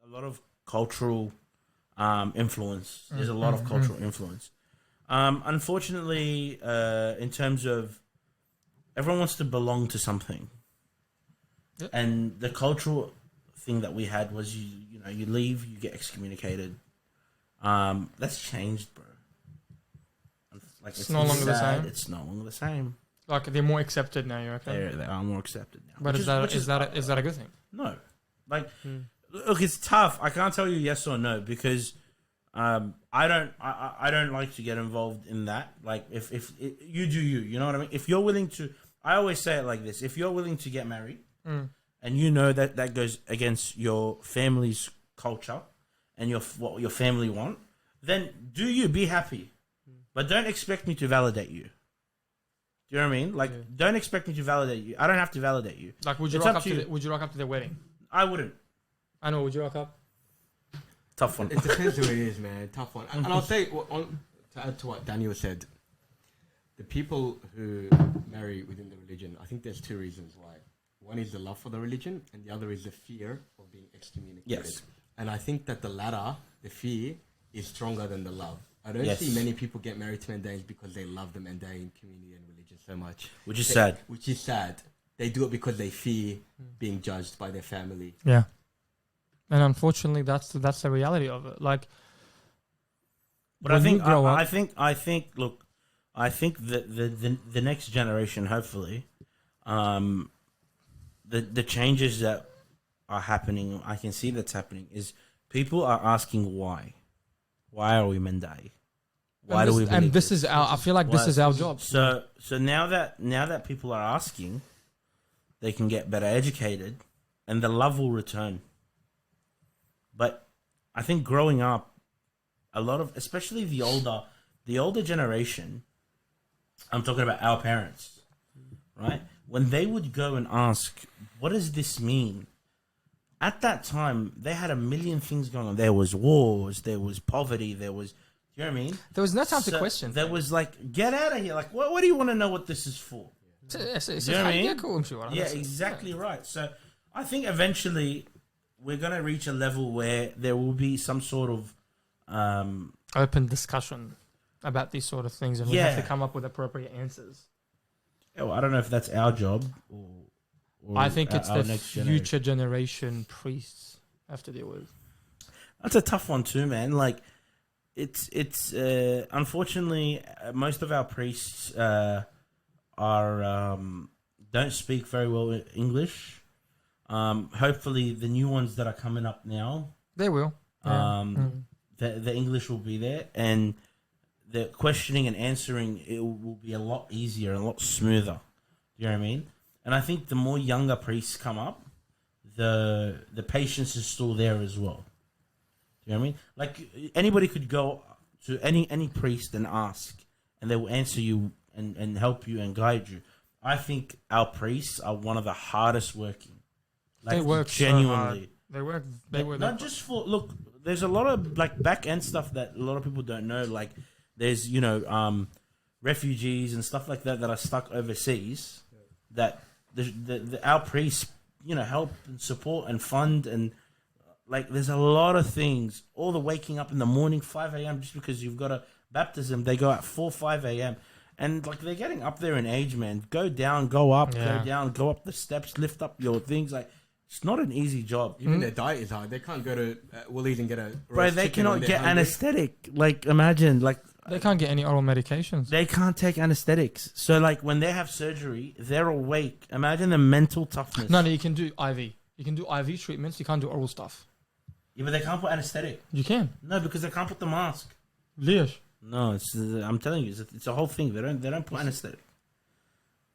a lot of cultural influence. There's a lot of cultural influence. Unfortunately, in terms of everyone wants to belong to something, and the cultural thing that we had was you leave, you get excommunicated. That's changed, bro. Like it's no longer the same. It's no longer the same. Like they're more accepted now. You reckon? They are more accepted now. But is that a good thing? No, like look, it's tough. I can't tell you yes or no because I don't like to get involved in that. Like if you do you know what I mean. If you're willing to, I always say it like this: if you're willing to get married, and you know that goes against your family's culture and what your family want, then do you be happy, but don't expect me to validate you. Do you know what I mean? Like, don't expect me to validate you. I don't have to validate you. Like, would you rock up to their wedding? I wouldn't. I know. Would you rock up? Tough one. It depends who it is, man. Tough one. And I'll say, to add to what Daniel said, the people who marry within the religion, I think there's two reasons why. One is the love for the religion, and the other is the fear of being excommunicated. Yes. And I think that the latter, the fear, is stronger than the love. I don't see many people get married to Mandaeans because they love the Mandaean community and religion so much. Which is sad. Which is sad. They do it because they fear being judged by their family. Yeah. And unfortunately, that's the reality of it. Like, but I think look, I think that the next generation, hopefully, the changes that are happening, I can see that's happening, is people are asking why. Why are we Mandai? Why do we? And this is our. I feel like this is our job. So now that people are asking, they can get better educated, and the love will return. But I think growing up, a lot of, especially the older generation, I'm talking about our parents, right? When they would go and ask, "What does this mean?" At that time, they had a million things going on. There was wars, there was poverty, there was, you know what I mean? There was no time to question. There was like, get out of here. Like, what do you want to know what this is for? You know what I mean? Yeah, cool, I'm sure. Yeah, exactly right. So I think eventually we're going to reach a level where there will be some sort of open discussion about these sort of things, and we have to come up with appropriate answers. Oh, I don't know if that's our job or I think it's the next future generation priests have to deal with. That's a tough one too, man. Like, it's unfortunately most of our priests are don't speak very well English. Hopefully, the new ones that are coming up now, they will. The English will be there, and the questioning and answering it will be a lot easier and a lot smoother. You know what I mean? And I think the more younger priests come up, the patience is still there as well. Do you know what I mean? Like, anybody could go to any priest and ask, and they will answer you and help you and guide you. I think our priests are one of the hardest working. Like, they work genuinely. So hard. They work. Not just for, look, there's a lot of like back end stuff that a lot of people don't know. Like, there's refugees and stuff like that are stuck overseas. That our priests, help and support and fund, and like there's a lot of things. All the waking up in the morning, 5 a.m. just because you've got a baptism, they go at 5 a.m. and like they're getting up there in age, man. Go down, go up, go down, go up the steps, lift up your things. Like, it's not an easy job. Even their diet is hard. They can't go to Woolies and get a bro. They cannot get anesthetic. Like, imagine, like. They can't get any oral medications. They can't take anesthetics. So, like, when they have surgery, they're awake. Imagine the mental toughness. No, you can do IV. You can do IV treatments. You can't do oral stuff. Yeah, but they can't put anesthetic. You can. No, because they can't put the mask. Yes. No, I'm telling you, it's a whole thing. They don't put anesthetic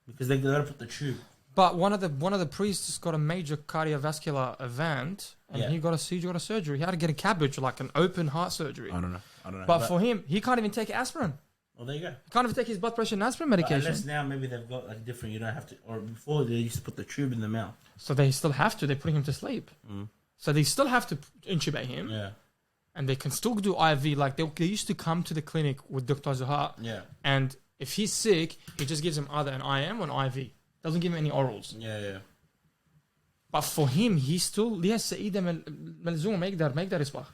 because they gotta put the tube. But one of the priests got a major cardiovascular event, and he got a surgery. He had to get a cabbage, like an open heart surgery. I don't know. But for him, he can't even take aspirin. Well, there you go. He can't even take his blood pressure and aspirin medication. Unless now maybe they've got like different. You don't have to. Or before they used to put the tube in the mouth. So they still have to. They're putting him to sleep. So they still have to intubate him. Yeah. And they can still do IV. Like they used to come to the clinic with Dr. Zuhar. Yeah. And if he's sick, he just gives him either an IM or an IV. Doesn't give him any orals. Yeah. But for him, he still لسه إيده ملزومة ما يقدر يصبح.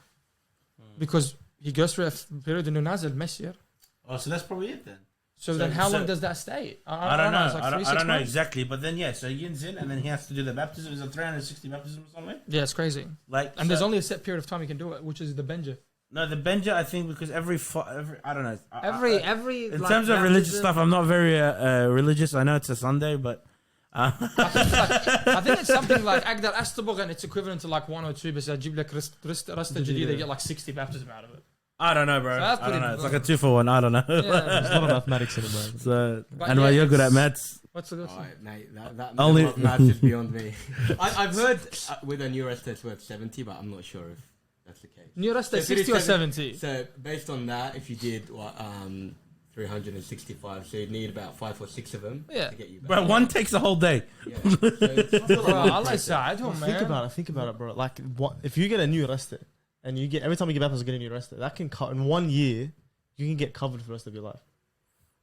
Because he goes through a period إنه نازل مسير. Oh, so that's probably it then. So then how long does that stay? I don't know. It's like I 3-6 don't know months? exactly, but then so Yinzin, and then he has to do the baptism. Is it 360 baptisms or something? Yeah, it's crazy. Like, And there's only a set period of time you can do it, which is the benja. no, the benja. I think because every I don't know. Every In like, terms of religious baptism- stuff, I'm not very religious. I know it's a Sunday, but I think it's something like أقدر أستبغ, and it's equivalent to like 1 or 2 بس أجيب لك رستة جديدة, you get like 60 baptism out of it. I don't know, bro. So that's I don't pretty know. It's good. like a 2-for-1. I don't know. Yeah. There's a lot of mathematics in it, bro. So, But and yeah, while you're good at it's- maths, What's the good thing? Alright, mate, that Only- level of maths is beyond me. I've heard with a new rest it's worth 70, but I'm not sure if that's the case. New resta So if it is 60 or 70? So based on that, if you did 365, so you'd need about 5 or 6 of them Yeah. to get you back. bro, one takes a whole day. Yeah. So it's still a Bro, long Allah process. يساعدهم, man. Think about it, bro. Like, what if you get a new arrested and you get every time you get baptized, you get a new arrested? That can cut in 1 year. You can get covered for the rest of your life.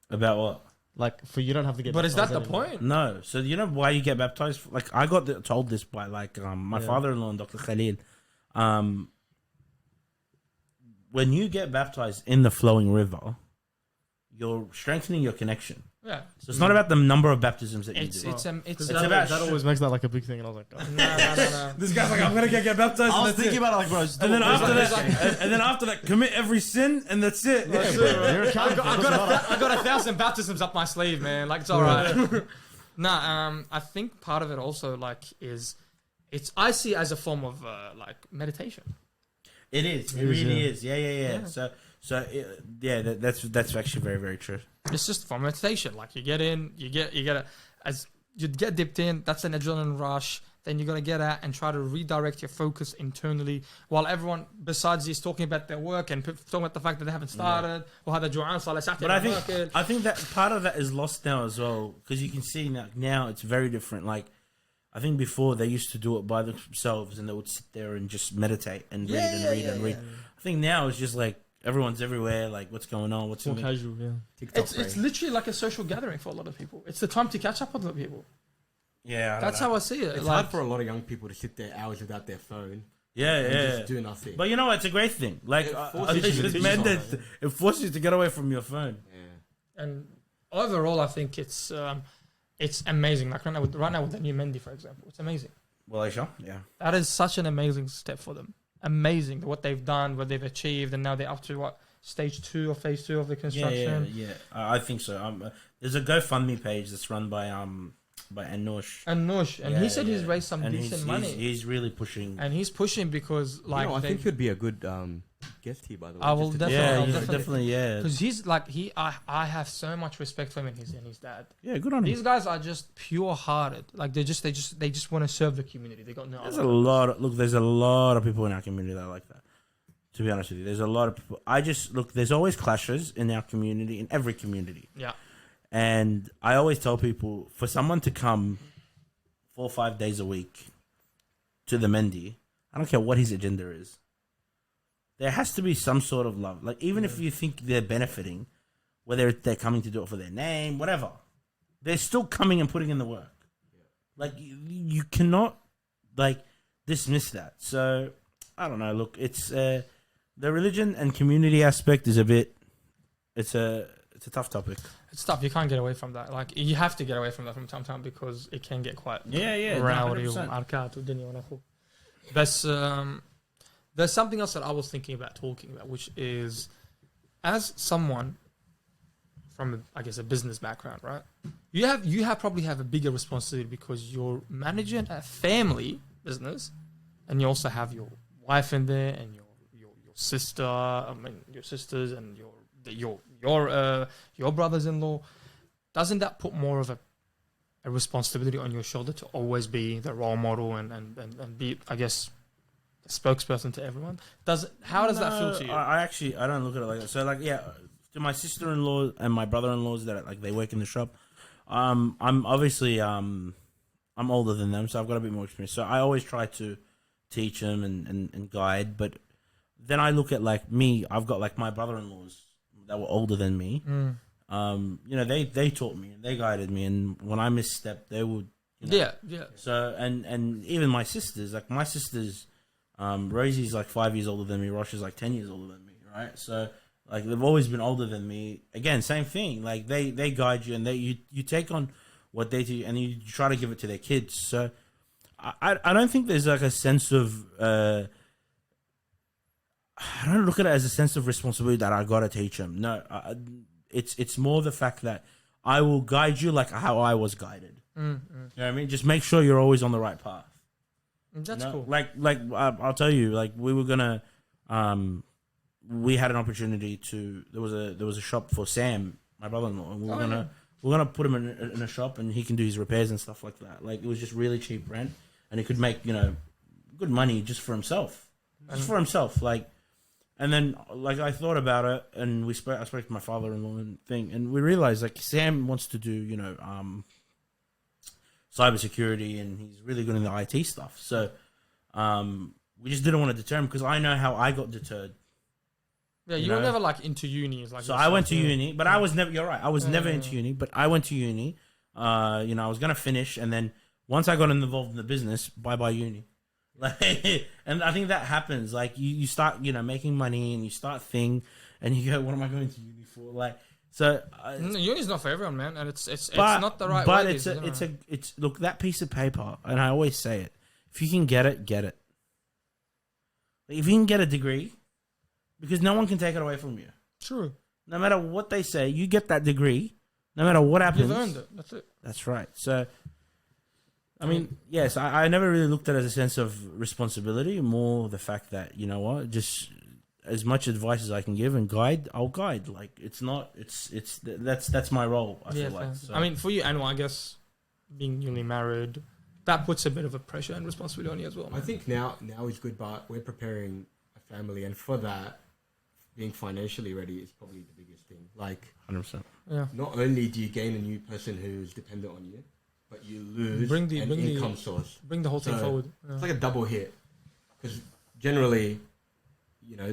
About what? Like, for you don't have to get. But is that baptized the anymore. point? No. So you know why you get baptized? Like I got told this by like my Yeah. father-in-law and Dr. Khalil. When you get baptized in the flowing river, you're strengthening your connection. Yeah. So it's not about the number of baptisms that you It's do. it's It's That, about that always makes that like a big thing, and I was like, oh. no. This guy's like, I'm gonna get baptized. I was thinking about it, like, bro. And then after that, and then after that, commit every sin, and that's it. you're a Catholic, it doesn't matter. I got 1,000 baptisms up my sleeve, man. Like, it's all right. I think part of it also like is I see it as a form of like meditation. It is. It It is, really yeah. is. Yeah. That's actually very, very true. It's just for meditation. Like you get in, you get as you get dipped in. That's an adrenaline rush. Then you're gonna get out and try to redirect your focus internally, while everyone besides you is talking about their work and talking about the fact that they haven't started or how they're Joanne. But I think that part of that is lost now as well, because you can see now it's very different. Like I think before they used to do it by themselves and they would sit there and just meditate and read and read. I think now it's just like everyone's everywhere. Like what's going on? What's More in it? casual, yeah. TikTok It's literally like a social gathering for a lot of people. It's the time to catch up with other people. Yeah, That's how I see it. It's like, hard for a lot of young people to sit there hours without their phone and Yeah. just do nothing. But you know what? It's a great thing. Like It forces you to it's do meant that something. it forces you to get away from your phone. Yeah. and overall, I think it's amazing. Like right now with the new Mendy, for example, it's amazing. Well, Aisha, yeah. That is such an amazing step for them. Amazing what they've done, what they've achieved, and now they're up to stage 2 or phase 2 of the construction. Yeah. I think so. There's a GoFundMe page that's run by Anush. And Nush, and he said he's raised some And decent money, He's really pushing. and he's pushing because like I think he'd be a good guest here, by the way. I will just to- definitely- Yeah, I'll he's definitely- definitely, yeah. because he's like I have so much respect for him and his dad. Yeah, good on him. These guys are just pure hearted. Like they just want to serve the community. They got no. There's other- a lot of, there's a lot of people in our community that are like that. To be honest with you, there's a lot of people. There's always clashes in our community, in every community. Yeah. And I always tell people, for someone to come 4 or 5 days a week to the Mendy, I don't care what his agenda is. There has to be some sort of love. Like, even if you think they're benefiting, whether they're coming to do it for their name, whatever, they're still coming and putting in the work. Like, you cannot, like, dismiss that. So, I don't know. Look, it's the religion and community aspect is it's a tough topic. It's tough. You can't get away from that. Like you have to get away from that from time to time because it can get quite Yeah, rowdy 100%. وعركات والدنيا ونخو. But there's something else that I was thinking about talking about, which is as someone from I guess a business background, right? You probably have a bigger responsibility because you're managing a family business, and you also have your wife in there and your sister. I mean your sisters and your brothers-in-law. Doesn't that put more of a responsibility on your shoulder to always be the role model and be, I guess, the spokesperson to everyone? How does that feel to you? I don't look at it like that. So like, yeah, to my sister-in-law and my brother-in-laws that like they work in the shop. I'm obviously I'm older than them, so I've got a bit more experience. So I always try to teach them and guide. But then I look at like me. I've got like my brother-in-laws that were older than me. You know, they taught me and they guided me. And when I misstepped, they would, you know? Yeah. So and even my sisters, like my sisters, Rosie's like 5 years older than me. Rosh is like 10 years older than me, right? So like they've always been older than me. Again, same thing. Like they guide you and you take on what they do and you try to give it to their kids. So I don't think there's like a sense of I don't look at it as a sense of responsibility that I gotta teach them. No, it's more the fact that I will guide you like how I was guided. You know what I mean? Just make sure you're always on the right path. That's cool. Like I'll tell you, like we were gonna, we had an opportunity to. There was a shop for Sam, my brother-in-law, and we were gonna put him in a shop, and he can do his repairs and stuff like that. Like it was just really cheap rent, and he could make good money just for himself, Like, and then like I thought about it, and I spoke to my father-in-law and we realized like Sam wants to do cybersecurity, and he's really good in the IT stuff. So we just didn't want to deter him because I know how I got deterred. Yeah, you were never like into uni. Like so I went to uni, but I was never. You're right. I was never into uni, but I went to uni. I was gonna finish, and then once I got involved in the business, bye uni. Like, and I think that happens. Like you start, making money, and you start and you go, "What am I going to uni for?" Like, so uni's not for everyone, man, and it's not the right way. But it's look, that piece of paper, and I always say it: if you can get it, get it. If you can get a degree, because no one can take it away from you. True. No matter what they say, you get that degree. No matter what happens, you've earned it. That's it. That's right. So, I mean, yes, I never really looked at it as a sense of responsibility. More the fact that just as much advice as I can give and guide, I'll guide. Like that's my role. I feel like. So. I mean, for you, Anwar, I guess being newly married, that puts a bit of a pressure and responsibility on you as well. Man. I think now is good, but we're preparing a family, and for that, being financially ready is probably the biggest thing. Like, 100%. Yeah. Not only do you gain a new person who's dependent on you, but you lose an income source. Bring the whole thing forward. Yeah. It's like a double hit, because generally,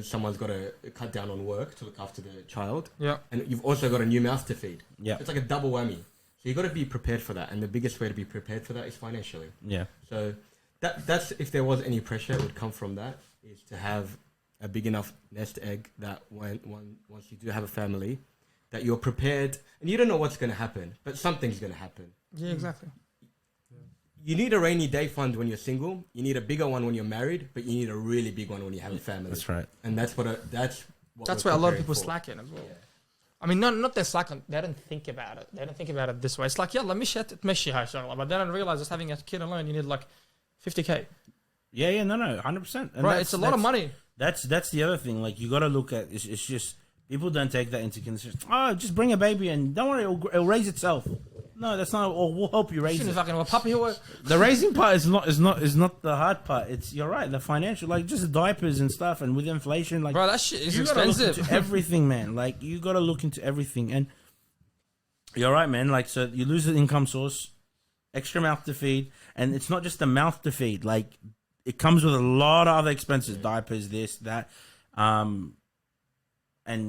someone's got to cut down on work to look after the child. Yeah. And you've also got a new mouth to feed. Yeah. It's like a double whammy. So you got to be prepared for that, and the biggest way to be prepared for that is financially. Yeah. So that's if there was any pressure, it would come from that, is to have a big enough nest egg that once you do have a family, that you're prepared, and you don't know what's going to happen, but something's going to happen. Yeah, exactly. You need a rainy day fund when you're single. You need a bigger one when you're married, but you need a really big one when you have a family. That's right. And that's where a lot of people slack in as well. Yeah. I mean, not they slack on. They don't think about it. They don't think about it this way. It's like, yeah, let me shut it, mesh but then I realize just having a kid alone, you need like 50K. Yeah, no, 100%. And right, it's a lot of money. That's the other thing. Like, you got to look at it's just people don't take that into consideration. Oh, just bring a baby and don't worry, it'll raise itself. No, that's not. Or we'll help you raise it. The raising part is not the hard part. You're right. The financial, like just the diapers and stuff, and with inflation, like bro, that shit is expensive. You gotta look into everything, man. Like you gotta look into everything, and you're right, man. Like so, you lose the income source, extra mouth to feed, and it's not just the mouth to feed. Like it comes with a lot of other expenses, diapers, this, that, and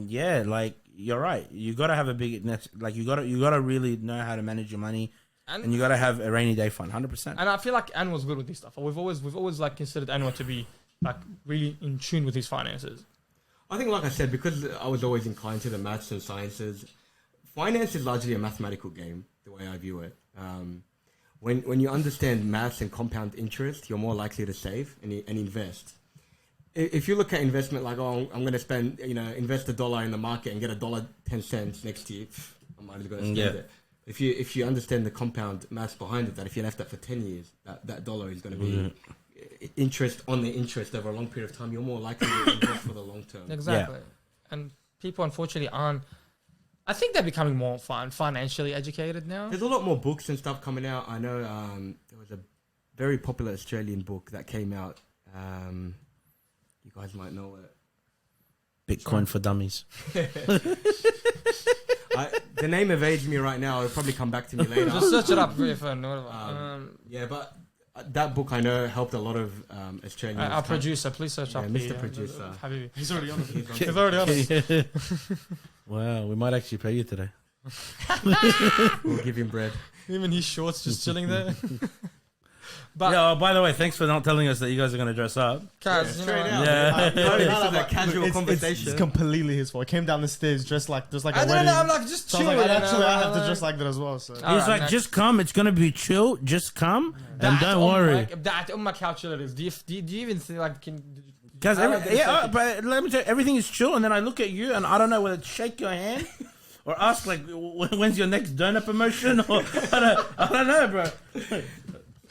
yeah, like. You're right. You got to have a big like you got to really know how to manage your money, and you got to have a rainy day fund, 100%. And I feel like Anwar's good with this stuff. We've always like considered Anwar to be like really in tune with his finances. I think, like I said, because I was always inclined to the maths and sciences, finance is largely a mathematical game. The way I view it, when you understand maths and compound interest, you're more likely to save and invest. If you look at investment like, oh, I'm going to spend, invest $1 in the market and get $1.10 next year, I might as well spend it. If you understand the compound maths behind it, that if you left that for 10 years, that dollar is going to be interest on the interest over a long period of time, you're more likely to invest for the long term. Exactly. Yeah. And people, unfortunately, aren't. I think they're becoming more financially educated now. There's a lot more books and stuff coming out. I know there was a very popular Australian book that came out. You guys might know it. Bitcoin for Dummies. The name evades me right now. It'll probably come back to me later. Just search it up for your phone. Yeah, but that book I know helped a lot of Australians. Our producer, please search up. Mr. Producer. He's already on it. He's already on it. Wow, we might actually pay you today. We'll give him bread. Him in his shorts just chilling there. But Yeah. Oh, by the way, thanks for not telling us that you guys are going to dress up. Kaz, you know, Straight out. Yeah. This is a casual It's conversation. completely his fault. He came down the stairs dressed like a I wedding. don't know. I'm like just So I was chilling. like, you know, actually, I have to like- dress like that as well. So He's Alright, like, next. just come. It's going to be chill. Just come. And That don't on worry. my- that on my couch it is. Do you even think like can? Guys, I like yeah, but let me tell you, everything is chill. And then I look at you and I don't know whether to shake your hand or ask, like, when's your next donor promotion? Or I don't know, bro.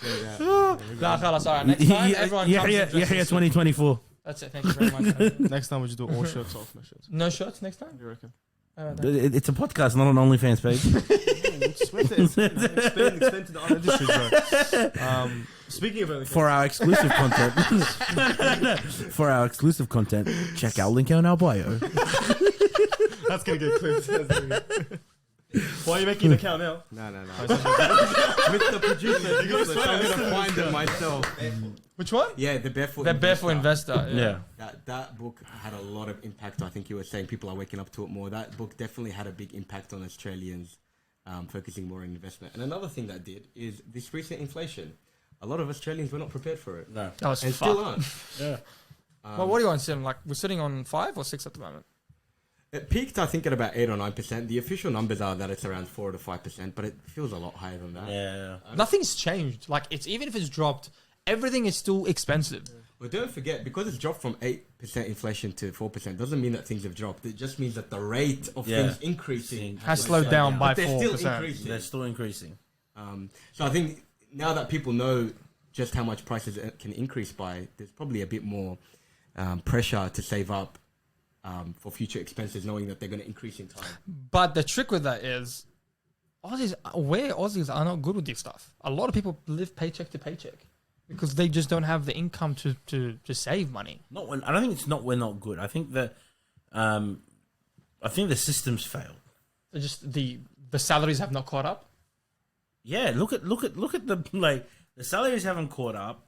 Nah, fellas, alright. Next time, everyone comes and dresses. Yahya 2024. That's it. Thank you very much. next time we just do all shirts off, no shirts. No shirts next time. What do you reckon? It's a podcast, not an OnlyFans page. Extend to the other industries, bro. Speaking of everything, For our exclusive content. For our exclusive content, check out link in our bio. that's gonna get clipped. That's gonna get- Why are you making an account now? No. Mr. Producer, useless. I'm gonna find it myself. Which one? Yeah, the barefoot. The Barefoot Investor. Yeah. That book had a lot of impact. I think you were saying people are waking up to it more. That book definitely had a big impact on Australians, focusing more on investment. And another thing that did is this recent inflation. A lot of Australians were not prepared for it, No. That was and fucked. still aren't. Yeah. Well, what do you want to sit on? Like, we're sitting on 5 or 6 at the moment. It peaked, I think, at about 8 or 9%. The official numbers are that it's around 4 to 5%, but it feels a lot higher than that. Yeah. Nothing's changed. Like, it's even if it's dropped, everything is still expensive. But don't forget, because it's dropped from 8% inflation to 4%, doesn't mean that things have dropped. It just means that the rate of Yeah. things increasing Has slowed down by but they're still 4%. increasing. They're still increasing. So I think now that people know just how much prices can increase by, there's probably a bit more pressure to save up for future expenses, knowing that they're going to increase in time. But the trick with that is, Aussies are not good with this stuff. A lot of people live paycheck to paycheck because they just don't have the income to save money. Not when I don't think it's not we're not good. I think that I think the systems fail. They're just the salaries have not caught up. Yeah, look at the like the salaries haven't caught up.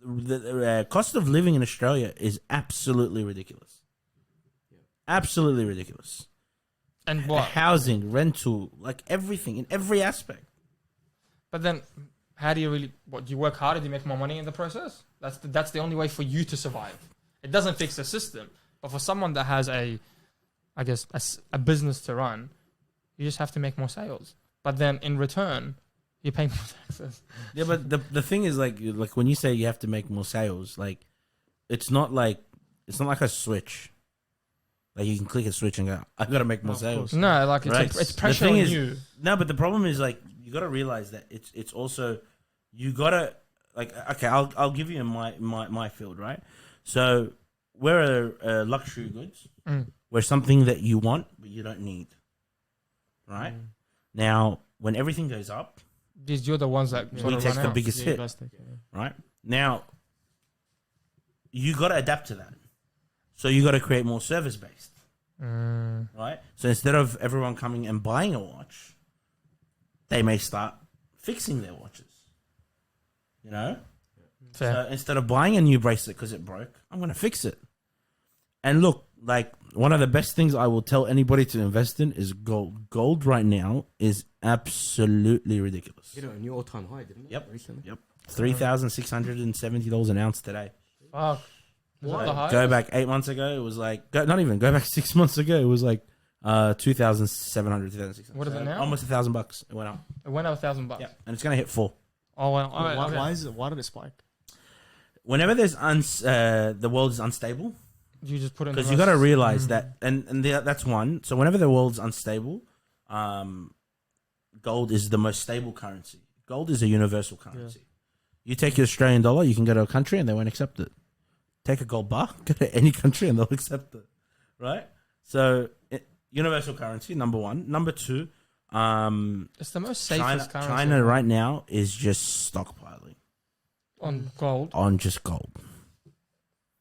The cost of living in Australia is absolutely ridiculous. Absolutely ridiculous. And what? Housing, rental, like everything in every aspect. But then, how do you really? What do you work harder? Do you make more money in the process? That's the only way for you to survive. It doesn't fix the system, but for someone that has a business to run, you just have to make more sales. But then in return, you pay more taxes. Yeah, but the thing is like when you say you have to make more sales, like it's not like a switch. Like you can click a switch and go, I gotta make more sales. No, like it's, Right. it's The pressure thing on is- you. No, but the problem is like you gotta realize that it's also you gotta like okay, I'll give you my field, right? So we're a luxury goods. We're something that you want but you don't need. Right? Now when everything goes up, You're the ones that sort we of take run the out. biggest hit. Right? Now you gotta adapt to that. So you gotta create more service based. Right? So instead of everyone coming and buying a watch, they may start fixing their watches. You know? Fair. So instead of buying a new bracelet because it broke, I'm going to fix it. And look, like one of the best things I will tell anybody to invest in is gold. Gold right now is absolutely ridiculous. Hit a new all-time high, didn't it? Yep. Recently. Yep. $3,670 an ounce today. Fuck. Is that the highest? Go back 8 months ago, it was like, go back 6 months ago, it was like 2,700, 2,600. What is it now? Almost $1,000 it went up. It went up $1,000. Yeah. And it's going to hit 4. Oh well. Why did it spike? Whenever there's the world is unstable, You just put it in because the you got to rest. realize that, that's one. So whenever the world's unstable, gold is the most stable currency. Gold is a universal currency. You take your Australian dollar, you can go to a country and they won't accept it. Take a gold bar, go to any country and they'll accept it, right? So universal currency, number one. Number two, It's the most safest currency China right now is just stockpiling on gold. on just gold,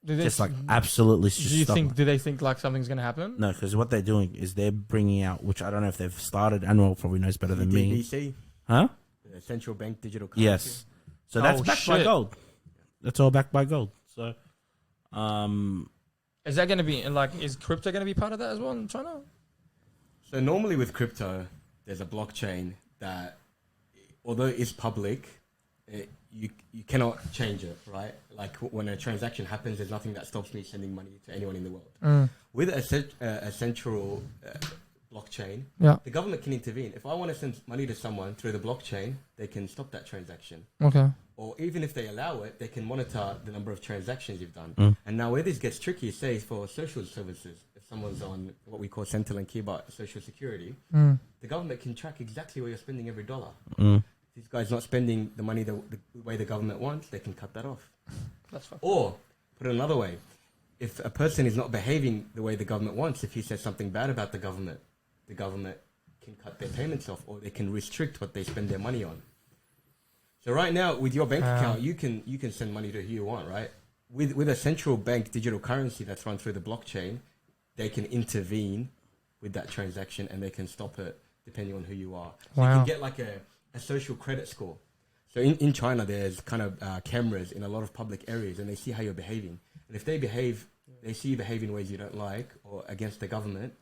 Do they, just like absolutely. do you think? Do they think like something's gonna happen? No, because what they're doing is they're bringing out, which I don't know if they've started. Anwar probably knows better than me. DBC, Huh? the central bank digital currency. Yes. So that's Oh, backed by shit. gold. That's all backed by gold. So, Is that gonna be like? Is crypto gonna be part of that as well in China? So normally with crypto, there's a blockchain that although it's public, you cannot change it, right? Like when a transaction happens, there's nothing that stops me sending money to anyone in the world. With a central blockchain, the government can intervene. If I want to send money to someone through the blockchain, they can stop that transaction. Okay. Or even if they allow it, they can monitor the number of transactions you've done. And now where this gets tricky is, say, for social services, if someone's on what we call Central and Kiba Social Security, the government can track exactly where you're spending every dollar. If this guy's not spending the money the way the government wants, they can cut that off. That's fine. Or, put it another way, if a person is not behaving the way the government wants, if he says something bad about the government can cut their payments off, or they can restrict what they spend their money on. So right now, with your bank account, you can send money to who you want, right? With a central bank digital currency that's run through the blockchain, they can intervene with that transaction and they can stop it depending on who you are. So you can get like a social credit score. So in China, there's kind of cameras in a lot of public areas, and they see how you're behaving. And if they see you behave in ways you don't like or against the government,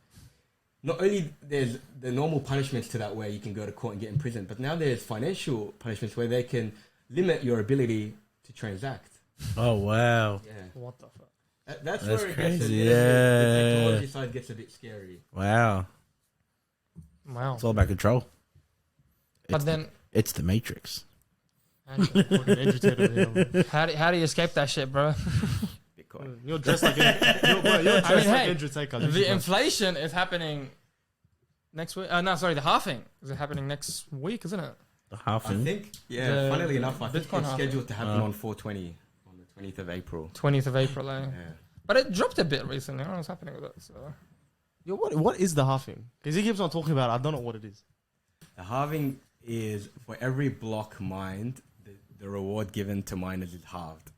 not only there's the normal punishments to that where you can go to court and get imprisoned, but now there's financial punishments where they can limit your ability to transact. Oh, wow. Yeah. What the fuck? That's That's where it crazy, gets the yeah. technology side gets a bit scary. Wow. Wow. It's all about control. But then, It's the Matrix. Fucking educated here. how do you escape that shit, bro? Bitcoin. You're dressed like you're dressed like Andrew Taker. The inflation is happening next week. No, sorry, the halving is it happening next week, isn't it? The I halving. think, The funnily enough, I think Bitcoin it's halving. scheduled to happen on 420, on the 20th of April. 20th of April, eh? Yeah. But it dropped a bit recently. I don't know what's happening with it. So. Yo, what is the halving? Because he keeps on talking about it. I don't know what it is. The halving is for every block mined, the reward given to miners is halved.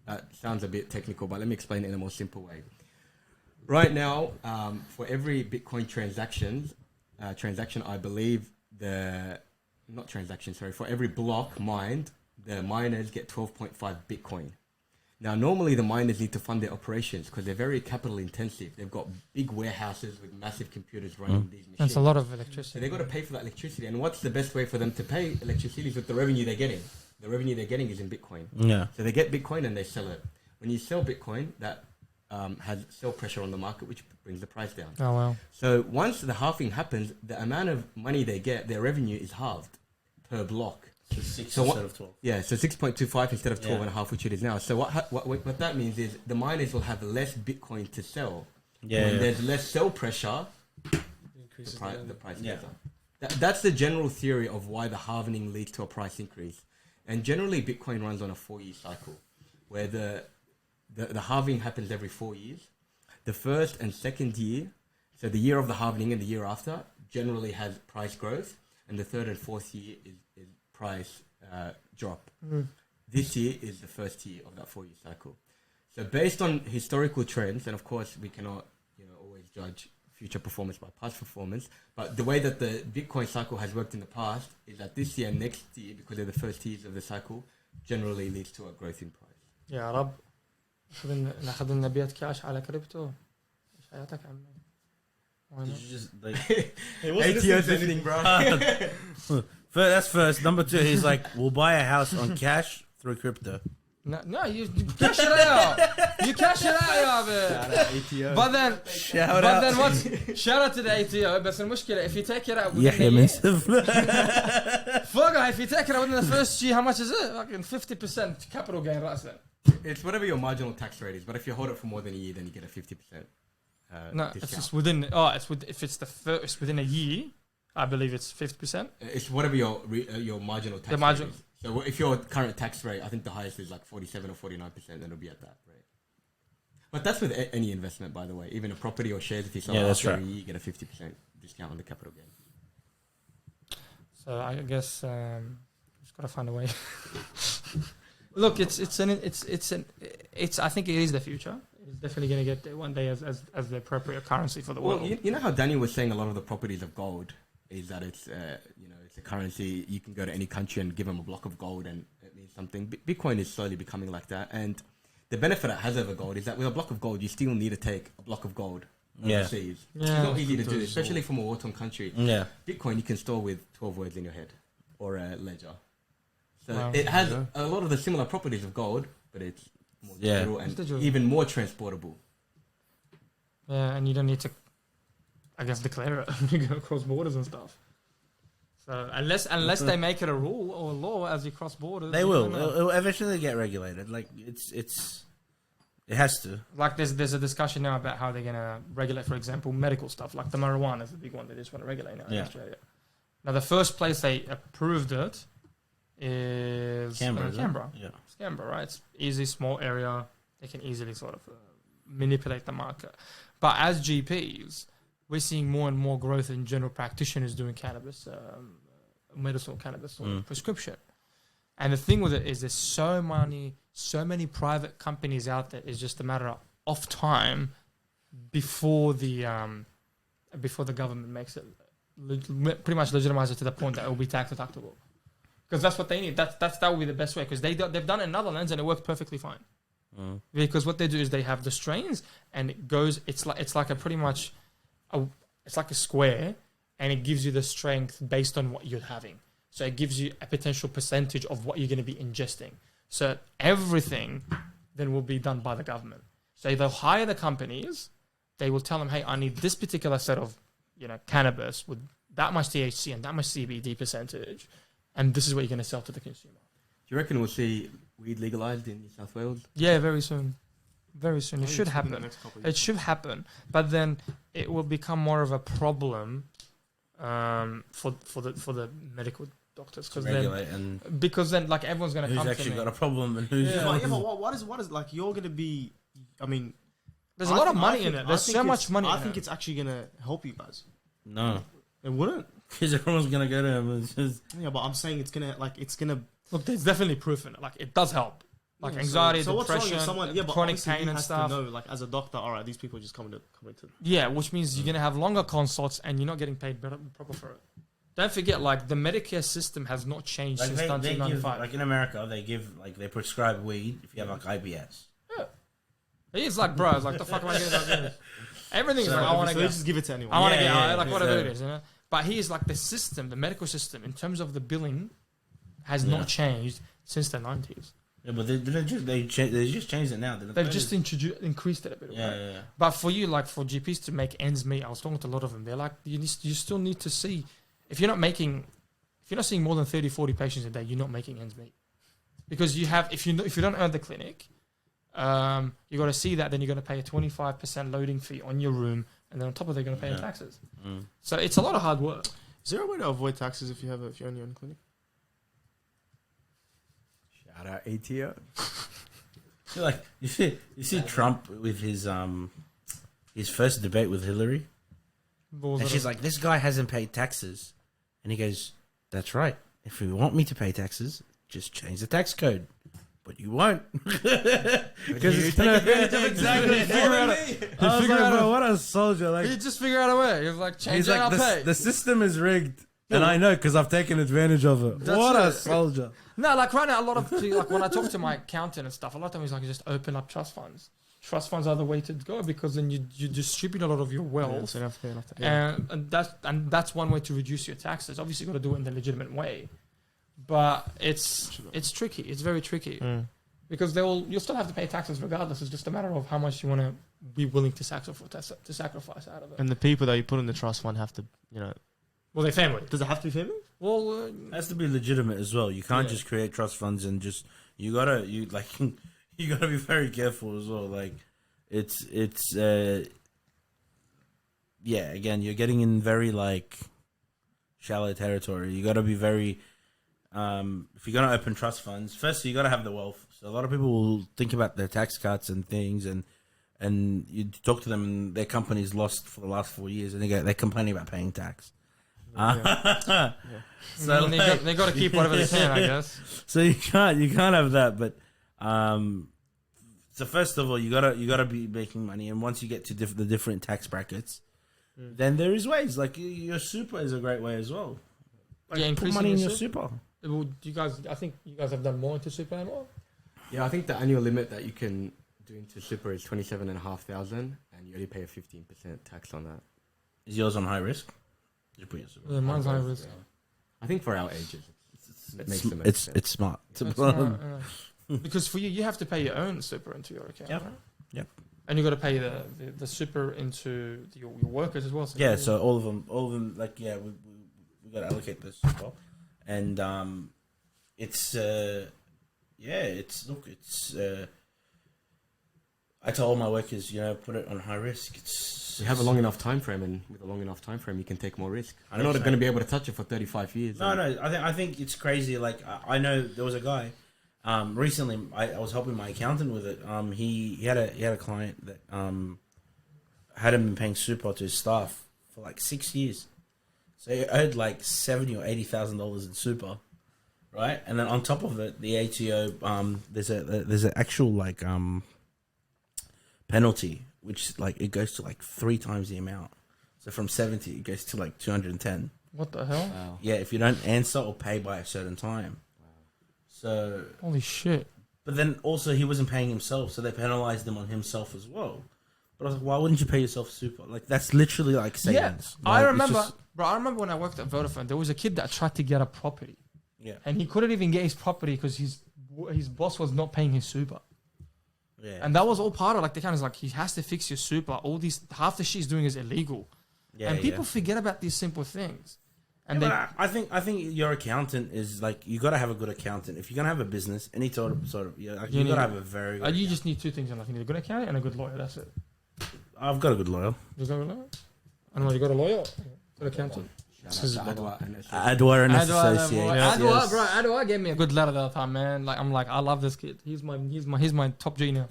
That sounds a bit technical, but let me explain it in a more simple way. Right now, for every Bitcoin transaction, I believe for every block mined, the miners get 12.5 Bitcoin. Now, normally the miners need to fund their operations because they're very capital intensive. They've got big warehouses with massive computers running these machines. That's a lot of So electricity. they've got to pay for that electricity. And what's the best way for them to pay electricity is with the revenue they're getting. The revenue they're getting is in Bitcoin. Yeah. So they get Bitcoin and they sell it. When you sell Bitcoin, that has sell pressure on the market, which brings the price down. Oh, wow. So once the halving happens, the amount of money they get, their revenue is halved per block. So 6 So what- instead of 12. Yeah, so 6.25 instead of 12 Yeah. and a half, which it is now. So what that means is the miners will have less Bitcoin to sell. Yeah. When there's less sell pressure, the price goes up. That's the general theory of why the halving leads to a price increase. And generally, Bitcoin runs on a 4-year cycle, where the halving happens every 4 years. The first and second year, so the year of the halving and the year after, generally has price growth, and the third and fourth year is price drop. This year is the first year of that 4-year cycle. So based on historical trends, and of course we cannot always judge future performance by past performance, but the way that the Bitcoin cycle has worked in the past is that this year and next year, because they're the first years of the cycle, generally leads to a growth in price. يا رب ناخذ لنا بيت كاش على كريبتو. ايش حياتك عمي؟ Did you just like ATO's listening, bro. that's first. Number 2, he's like, we'll buy a house on cash through crypto. No, you cash it out. You cash it out يا بي. ATO. But then Shout what? Shout out to the ATO. بس المشكلة if you take it out within Yeah, a year, massive. fuck if you take it out within the first year, how much is it? Fucking 50% capital gain رأسا. It's whatever your marginal tax rate is, but if you hold it for more than a year, then you get a 50%. No, discount. it's just within. If it's the first within a year, I believe it's 50%. It's whatever your marginal tax The rate margin- is. So if your current tax rate, I think the highest is like 47 or 49%, then it'll be at that rate. But that's with any investment, by the way. Even a property or shares, if you sell Yeah, it that's after right. a year, you get a 50% discount on the capital gain. So I guess just gotta find a way. Look, it's I think it is the future. It's definitely gonna get there one day as the appropriate currency for the Well, world. you know how Daniel was saying a lot of the properties of gold is that it's it's a currency. You can go to any country and give them a block of gold and it means something. Bitcoin is slowly becoming like that, and the benefit it has over gold is that with a block of gold, you still need to take a block of gold overseas. Yeah. It's not easy to do, especially from a war-torn country. Yeah. Bitcoin you can store with 12 words in your head. or a ledger. So Wow. it has a lot of the similar properties of gold, but it's more digital and It's digital. even more transportable. Yeah, and you don't need to, I guess, declare it when you go across borders and stuff. So unless they make it a rule or a law as you cross borders, They you will. don't know. It'll eventually get regulated. Like it has to. Like there's a discussion now about how they're gonna regulate, for example, medical stuff. Like the marijuana is the big one they just want to regulate now in Yeah. Australia. Now the first place they approved it is Canberra. isn't it? Canberra. Yeah. It's Canberra, right? It's easy, small area. They can easily sort of manipulate the market. But as GPs, we're seeing more and more growth in general practitioners doing cannabis, medicinal cannabis sort of prescription. And the thing with it is there's so many private companies out there. It's just a matter of time before the government makes it pretty much legitimize it to the point that it will be tax deductible. Because that's what they need. That will be the best way. Because they've done it in Netherlands and it worked perfectly fine. Because what they do is they have the strains and it goes. It's like a pretty much, it's like a square, and it gives you the strength based on what you're having. So it gives you a potential percentage of what you're going to be ingesting. So everything then will be done by the government. So they'll hire the companies. They will tell them, hey, I need this particular set of cannabis with that much THC and that much CBD percentage, and this is what you're going to sell to the consumer. Do you reckon we'll see weed legalized in New South Wales? Yeah, very soon. Very soon. It should In the happen. next couple of It years. should happen. But then it will become more of a problem for the medical doctors. To regulate and Because then like everyone's going to who's come to actually me. got a problem and who's Yeah. But what is like you're gonna be? I mean, There's a lot of think- money think- in it. I There's think so it's- much money I in think it. it's actually gonna help you guys. no, It wouldn't. because everyone's gonna go to him. And it's just, Yeah, but I'm saying it's gonna. Look, there's definitely proof in it. Like it does help. Like Yeah, anxiety, so what's wrong depression, if someone, but chronic obviously he pain and has stuff. To know, like as a doctor, all right, these people are just coming to. Yeah, which means you're going to have longer consults and you're not getting paid proper for it. Don't forget, like, the Medicare system has not changed like since they give, 1995. like in America, they prescribe weed if you have like IBS. He's like, bro, it's like, the fuck am I getting about this? Everything is So like, I want to So they get. just give it to anyone. I want to Yeah, get, yeah, like, yeah. whatever So- it is, you know? But he's like, the system, the medical system, in terms of the billing, has Yeah. not changed since the 90s. Yeah, but they just changed it now. They've just increased it a bit. yeah, right? yeah, yeah. But for you, like for GPs to make ends meet, I was talking to a lot of them. They're like, you still need to see if you're not seeing more than 30, 40 patients a day, you're not making ends meet. Because you have, if you don't earn the clinic, you got to see that. Then you're going to pay a 25% loading fee on your room, and then on top of that, you're going to pay Yeah. the taxes. Mm. So it's a lot of hard work. Is there a way to avoid taxes if you own your own clinic? Shout out ATO. Like you see Trump with his first debate with Hillary, and she's like, "This guy hasn't paid taxes," and he goes, "That's right. If you want me to pay taxes, just change the tax code." But you won't, because it's gonna exactly. Figure out a- what a soldier! Like You just figure out a way. You're like, change it, I'll pay. the system is rigged, and I know because I've taken advantage of it. That's What a it. soldier! No, like right now, a lot of like when I talk to my accountant and stuff, a lot of times he's like, just open up trust funds. Trust funds are the way to go because then you distribute a lot of your wealth, so you have to pay enough tax. and that's one way to reduce your taxes. Obviously, you got to do it in the legitimate way, but it's tricky. It's very tricky because you'll still have to pay taxes regardless. It's just a matter of how much you want to be willing to sacrifice out of it. And the people that you put in the trust fund have to, Well, they family. does it have to be family? Well, It has to be legitimate as well. You can't Yeah. just create trust funds and just you gotta be very careful as well. Like it's yeah. Again, you're getting in very like shallow territory. You gotta be very if you're gonna open trust funds, first you gotta have the wealth. So a lot of people will think about their tax cuts and things, and you talk to them, and their company's lost for the last 4 years, and they're complaining about paying tax. So they got to keep whatever they can, I guess. So you can't have that, but so first of all, you gotta be making money, and once you get to the different tax brackets, then there is ways like your super is a great way as well. Like Yeah, put increasing money in your your super. Well, I think you guys have done more into super and more. Yeah, I think the annual limit that you can do into super is 27,500, and you only pay a 15% tax on that. Is yours on high risk? You put your super. Yeah, mine's high risk. I think for our ages. makes the most it's sense. it's smart. That's smart, yeah. Because for you, you have to pay your own super into your account. Yep. Right? Yep. And you got to pay the super into your workers as well. So Yeah, so all of them, like we got to allocate this as well, and it's I tell all my workers, put it on high risk. You have a long enough time frame, and with a long enough time frame, you can take more risk. I'm not 100%. going to be able to touch it for 35 years. No, I think it's crazy. Like I know there was a guy. Recently, I was helping my accountant with it. He had a client that hadn't been paying super to his staff for like 6 years, so he owed like $70,000 or $80,000 in super, right? And then on top of it, the ATO there's an actual like penalty, which like it goes to like 3 times the amount. So from 70, it goes to like 210. what the hell? Wow. Yeah, if you don't answer or pay by a certain time. So, Holy shit! but then also he wasn't paying himself, so they penalized him on himself as well. But I was like, why wouldn't you pay yourself super? Like that's literally like savings. Yeah, Like, I it's remember, just- bro. I remember when I worked at Vodafone, there was a kid that tried to get a property, yeah, and he couldn't even get his property because his boss was not paying his super. yeah, And that was all part of like the kind of like he has to fix your super. All these half the shit he's doing is illegal, yeah. and people yeah. forget about these simple things. And Yeah, they, but I think your accountant is like you got to have a good accountant if you're gonna have a business. Any sort of like, you got to have a very. Good you accountant. just need 2 things in life: you need a good accountant and a good lawyer. That's it. I've got a good lawyer. You got a lawyer? I don't know. You got a lawyer, good accountant. Shout out to Anwar and Adwar and Associates. Adwa, bro. Adwa gave me a good letter the other time, man. Like I'm like, I love this kid. He's my top G now.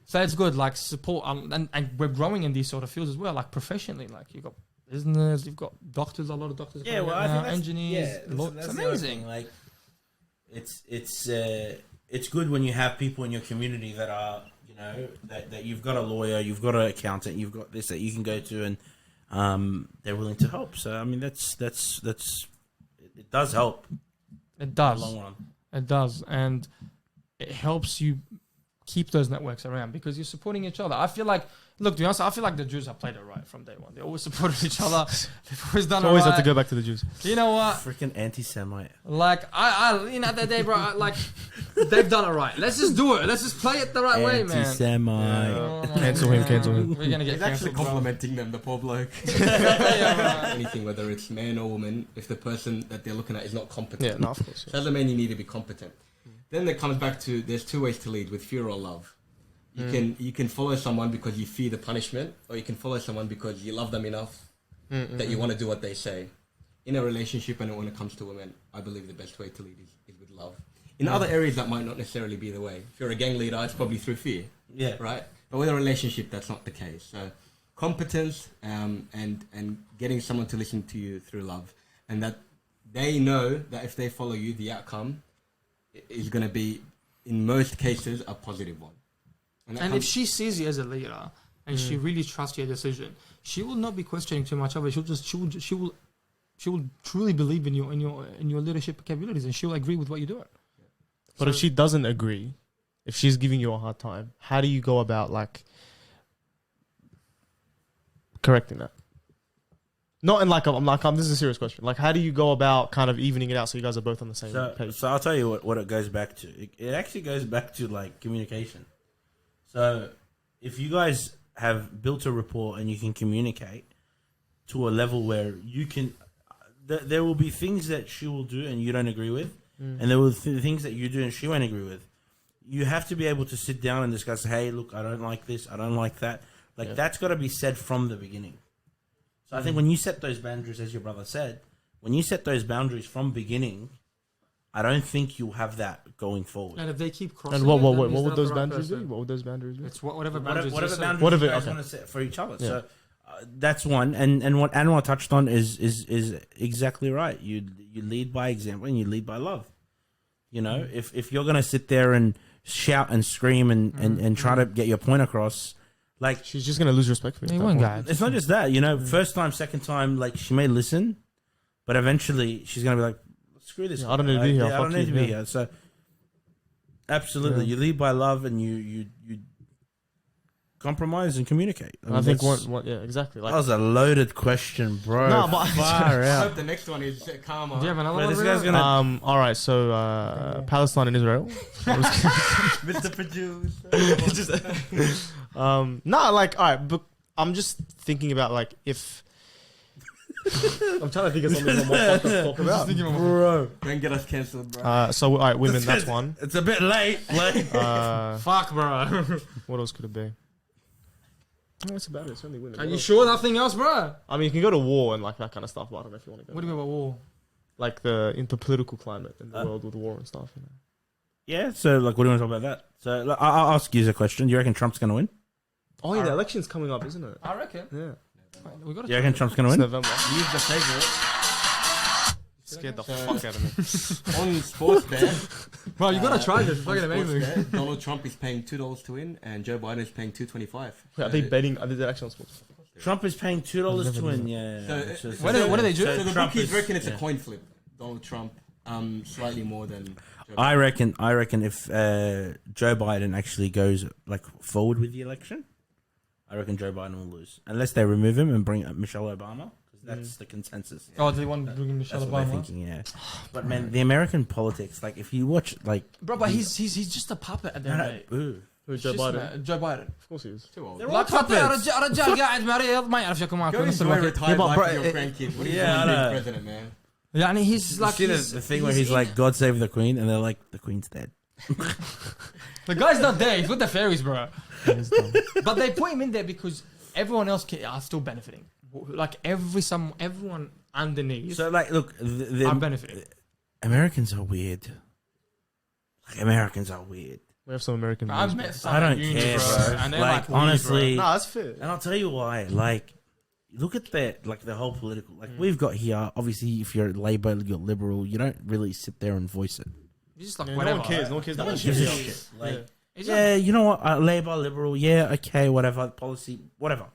So it's good, like support, and we're growing in these sort of fields as well, like professionally. Like you got business, you've got doctors, a lot of doctors. Yeah, well, coming I out think now, that's, engineers. yeah, It's that's the other amazing. thing. Like, it's good when you have people in your community that are that you've got a lawyer, you've got an accountant, you've got this that you can go to, and they're willing to help. So I mean, that's it does help It in does. the long run. It does, and it helps you keep those networks around because you're supporting each other. I feel like, look, to be honest, I feel like the Jews have played it right from day one. They always supported each other. They've always done it Always right. have to go back to the Jews. You know what? Freaking anti-Semite. Like that day, bro. Like they've done it right. Let's just do it. Let's just play it the right way, man. Anti-Semite. Oh, Cancel him, cancel him. We're gonna get He's actually cancelled, bro. complimenting them, the poor bloke. Yeah, right. Anything, whether it's man or woman, if the person that they're looking at is not competent. Yeah, no, of course. Doesn't mean you need to be competent. Then it comes back to there's 2 ways to lead, with fear or love. You can follow someone because you fear the punishment, or you can follow someone because you love them enough that you want to do what they say. In a relationship and when it comes to women, I believe the best way to lead is with love. In other areas, that might not necessarily be the way. If you're a gang leader, it's probably through fear, Yeah. right? But with a relationship, that's not the case. So competence and getting someone to listen to you through love, and that they know that if they follow you, the outcome is going to be, in most cases, a positive one. And if she sees you as a leader and she really trusts your decision, she will not be questioning too much of it. She will truly believe in your leadership capabilities, and she'll agree with what you're doing. But if she doesn't agree, if she's giving you a hard time, how do you go about like correcting that? Not in like this is a serious question. Like, how do you go about kind of evening it out so you guys are both on the same page? So I'll tell you what it goes back to. It actually goes back to like communication. So if you guys have built a rapport and you can communicate to a level where you can, there will be things that she will do and you don't agree with, and there will be things that you do and she won't agree with. You have to be able to sit down and discuss. Hey, look, I don't like this. I don't like that. Like that's got to be said from the beginning. So I think when you set those boundaries, as your brother said, when you set those boundaries from beginning, I don't think you'll have that going forward. And if they keep crossing, And what it, that what means would they're those not the right boundaries be? person. What would those boundaries be? It's whatever Whatever boundaries. you set. boundaries What if you it- guys okay. want to set for each other. Yeah. So that's one. And what Anwar touched on is exactly right. You lead by example and you lead by love. You know, if you're gonna sit there and shout and scream and try to get your point across, like She's just gonna lose respect for you. Hey, at that one point. guy. it's not just that. You know, first time, second time, like she may listen, but eventually she's gonna be like, screw this. Yeah, I don't guy. need to be here. I don't Fuck need to you, be yeah. here. So absolutely, Yeah. you lead by love and you compromise and communicate. I think that's- yeah, exactly. Like, that was a loaded question, bro. No, but- Far I out. hope the next one is calmer. Do you have another But one? this guy's Rio? gonna. all right. So, Palestine and Israel. Mr. Producer. No, like, all right, but I'm just thinking about like if. I'm trying to think of something more fucked up to talk about. Bro, Don't get us cancelled, bro. So, all right, women. That's one. it's a bit late. Like, Fuck, bro. What else could it be? No, that's about it. It's only women. Are What you else? sure nothing else, bro? I mean, you can go to war and like that kind of stuff, but I don't know if you want to go. What do you mean by war? Like the political climate in the world with war and stuff. You know? yeah. So, like, what do you want to talk about that? So, like, I'll ask you a question. Do you reckon Trump's gonna win? Oh yeah, the election's coming up, isn't it? I reckon. Yeah, We got Do you reckon Trump's gonna it's win? November. Use the favourite. Scared the fuck out of me. On sports bet. Bro, you gotta try this. It's on fucking sports amazing. bet, Donald Trump is paying $2 to win, and Joe Biden is paying $2.25. Wait, are they betting? Are they actually on sports? Trump is paying $2 to win. Yeah. So, What do they do? So the Trump bookies is- reckon it's yeah. a coin flip. Donald Trump, slightly more than. Joe I reckon if Joe Biden actually goes like forward with the election, I reckon Joe Biden will lose unless they remove him and bring up Michelle Obama, because that's the consensus. Oh, do they want to bring in Michelle That's what they're Obama? thinking. Yeah, but man, the American politics, like if you watch, like, Bro, but he's just a puppet at the end of the day. ooh. Who's Joe It's just, Biden? Joe Biden. Of course he is. Too old. They're all لا تحطي puppets. رجال قاعد مريض ما يعرف ياكل معك Go نص enjoy الوقت. retired Yeah, but life bro, with your it- grandkids. What are you Yeah, I doing know. being president, man? يعني he's You like see the thing where he's like, God save the Queen, and they're like, the Queen's dead. the guy's not there. He's with the fairies, bro. He's dumb. But they put him in there because everyone else are still benefiting. Like everyone underneath So like, look, are benefiting. Americans are weird. Like Americans are weird. We have some American. I've news, met bro. some I don't at uni, care, bro, bro. and they're Like, like weird, honestly, Nah, that's fair. and I'll tell you why. Like, look at that. Like the whole political. Like we've got here. Obviously, if you're Labour, you're Liberal. You don't really sit there and voice it. It's just like Yeah, no whatever. one cares. No one cares. No about one that gives a shit. shit. Like, Yeah. It's yeah, you know what? Labour, Liberal. Yeah, okay, whatever. Policy, whatever.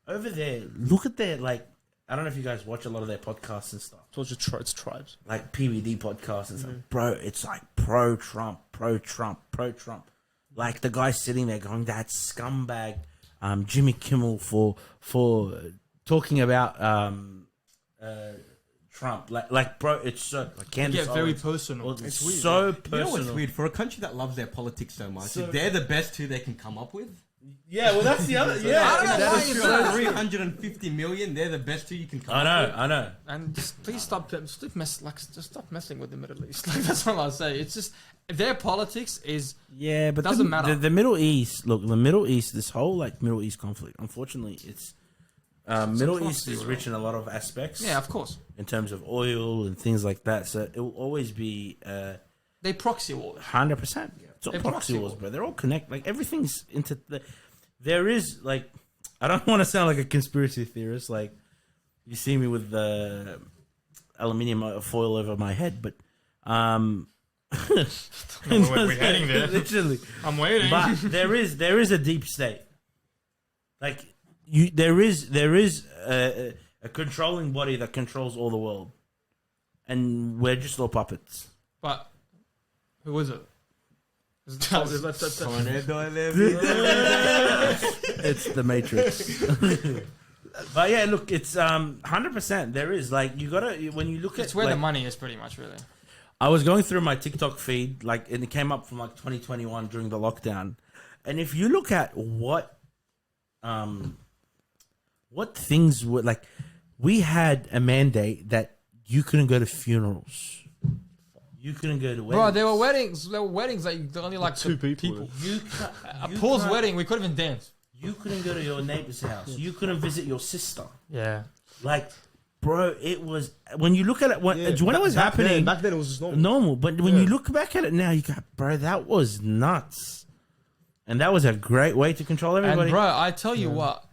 Over there, look at their like. I don't know if you guys watch a lot of their podcasts and stuff. So it's just it's tribes. Like PVD podcasts and stuff. Bro, it's like pro Trump, pro Trump, pro Trump. Like the guy sitting there going, that scumbag, Jimmy Kimmel for talking about Trump. Like bro, it's so like They Candace get very Owens. personal. Well, it's weird, so You know personal. what's weird? For a country that loves their politics so much, if they're the best who they can come up with. Yeah, well that's the other. I don't know That why is you true. say that. 350 million, they're the best who you can come up with. I know. And just please stop messing with the Middle East. Like that's all I say. It's just their politics is Yeah, but Doesn't matter. The Middle East, look, the Middle East, this whole like Middle East conflict. Unfortunately, it's Middle East is rich in a lot of aspects. yeah, of course. In terms of oil and things like that, so it will always be They proxy war. 100%. It's all They're proxy proxy wars, war. bro. They're all connected. Like everything's into. There is like, I don't want to sound like a conspiracy theorist. Like, you see me with the aluminium foil over my head, but We're heading there. literally. I'm waiting. But there is a deep state. Like there is a controlling body that controls all the world, and we're just all puppets. But who is it? It's the Matrix. But yeah, look, it's 100%. There is like you gotta when you look It's at where like, the money is, pretty much, really. I was going through my TikTok feed, like, and it came up from like 2021 during the lockdown. And if you look at what things were like, we had a mandate that you couldn't go to funerals, you couldn't go to weddings. Bro, there were weddings. There were weddings that only like Two people. You A Paul's wedding, we couldn't even dance. You couldn't go to your neighbor's house. You couldn't visit your sister. Yeah. Like, bro, it was when you look at it when it was back happening. then, back then it was just normal. Normal, but when you look back at it now, you go, bro, that was nuts, and that was a great way to control everybody. And bro, I tell you what,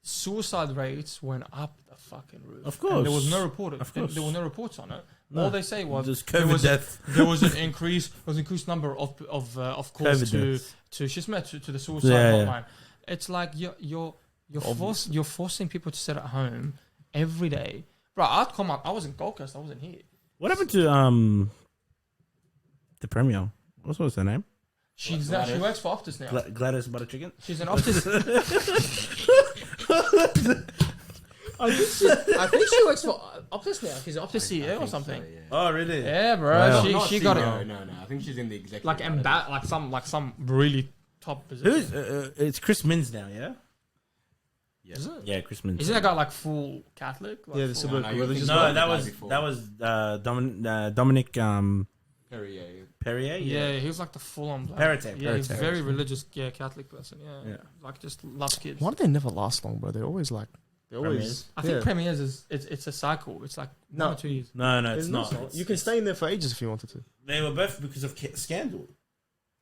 suicide rates went up the fucking roof. Of course. And there was no report. Of course. There were no reports on it. No. All they say was Just there COVID was death. There was an increase. There was an increased number of calls COVID to Shismet to the suicide hotline. It's like you're forcing people to sit at home every day. Bro, I'd come up. I was in Gold Coast. I wasn't here. What happened to the premier? What was her name? She Gladys? works for Optus now. Gladys Butter Chicken. She's an Optus. I think she works for Optus now. She's an Optus CEO or something. So, yeah. Oh, really? Yeah, bro. Wow. She got CEO, it. No, I think she's in the executive. Like some really top position. Who's? It's Chris Minns now, yeah. Yeah. Is it? Yeah, Chris Minns. Isn't that guy like full Catholic? Like Yeah, the full- super No, you're religious. thinking No, about that the guy was before. Dominic Perrier. Perrier. Yeah, he was like the full on. Perrottet, Yeah, he's Perrottet. very religious. Yeah, Catholic person. Yeah, Yeah. like just loves kids. Why do they never last long, bro? They're always like. They're always. I think premieres is it's a cycle. It's like No. 1 or 2 years. No, it's not. You can stay in there for ages if you wanted to. They were both because of scandal.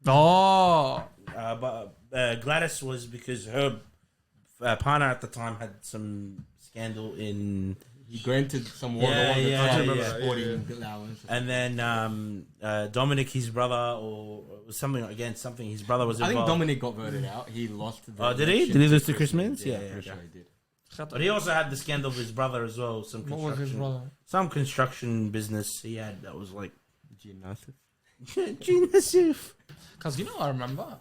Oh, But Gladys was because her partner at the time had some scandal in, He granted some Yeah, yeah. sporting allowance. and then Dominic, his brother, or it was something his brother was I involved. think Dominic got voted out. He lost. The Oh, did he? election Did he lose to Chris Minns? Yeah, Yeah, pretty yeah. sure he did. But he also had the scandal of his brother as well. Some what was his construction, brother? some construction business he had that was like Gymnastics. genius. Because I remember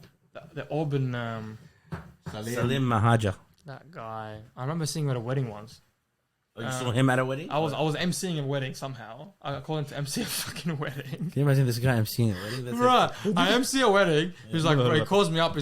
the Auburn Salim Mahaja. that guy. I remember seeing him at a wedding once. Oh, you saw him at a wedding? I was emceeing a wedding somehow. I got called in to MC a fucking wedding. Can you imagine this guy emceeing a wedding? That's Right, I MC a wedding. He's like, bro, he calls me up. He's